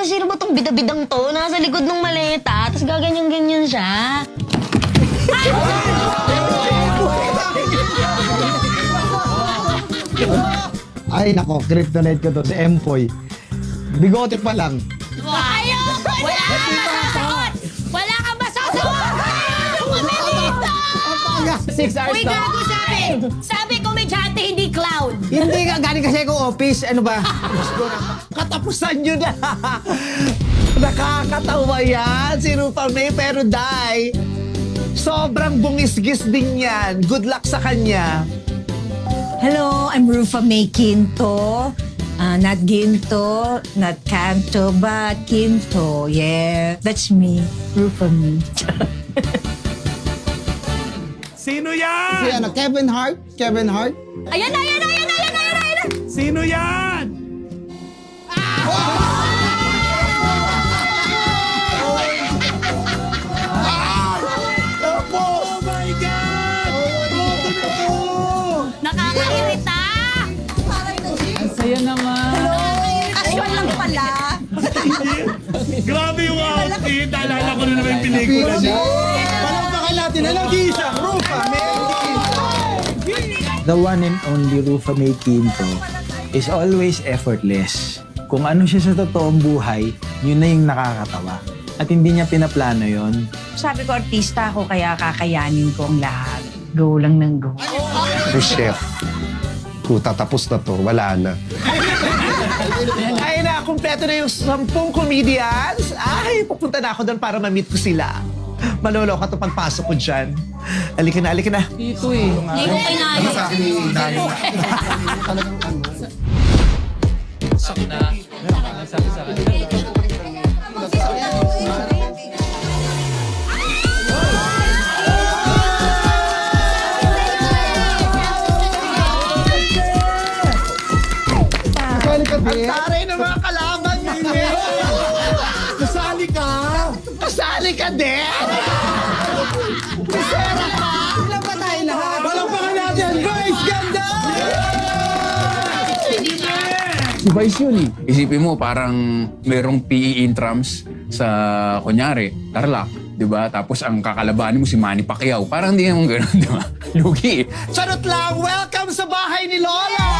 sino ba tong bida-bidang to? Nasa likod ng maleta, tapos gaganyan-ganyan siya. Ay, nako, kryptonite ko to, si Empoy. Bigote pa lang. Ayoko na! Masasagot! Wala kang masasagot! Ano kami dito? 6 hours Uy, na. gago sabi! Sabi komedyante, hindi clown! Hindi nga, galing kasi ako office. Ano ba? Katapusan nyo na. Nakakatawa yan. Si Rupa May, pero Day, sobrang bungis-gis din yan. Good luck sa kanya. Hello, I'm Rufa May Quinto. Not Ginto, not Canto, but Quinto. Yeah, that's me, Rufa May. Sino Si yan? ano, Kevin Hart? Kevin Hart? Ayan na, ayan na, ayan na, ayan na, ayan na, ayan na! Sino yan? Oh my God! Boto na to! Nakakairita! Saya naman. Aswan lang pala. Grabe yung outfit! Naalala ko na naman yung pelikula niya. Palakpakan natin na nag-iisang Rufa May. The one and only Rufa May Quinto is always effortless. Kung ano siya sa totoong buhay, yun na yung nakakatawa. At hindi niya pinaplano yon. Sabi ko, artista ako, kaya kakayanin ko ang lahat. Go lang ng go. Pero chef, kung tatapos na to, wala na. Ay na, kumpleto na yung 10 comedians. Ay, pupunta na ako doon para ma-meet ko sila. Maloloka to pagpasok ko dyan. Alika na, alika na. Dito eh. Hindi ko kinaya. Kasali ka din? Ang taray ng mga kalaban ninyo. Kasali ka! Kasali ka din? Masera ka? Ilan ba tayo lahat? Palakpakan natin! Guys, ganda! Si Vice yun eh. Isipin mo, parang merong PE intrams sa, kunyari, Tarlac, di ba? Tapos ang kakalabanin mo si Manny Pacquiao. Parang hindi naman gano'n, di ba? Lugi eh. Charot lang! Welcome sa bahay ni Lola!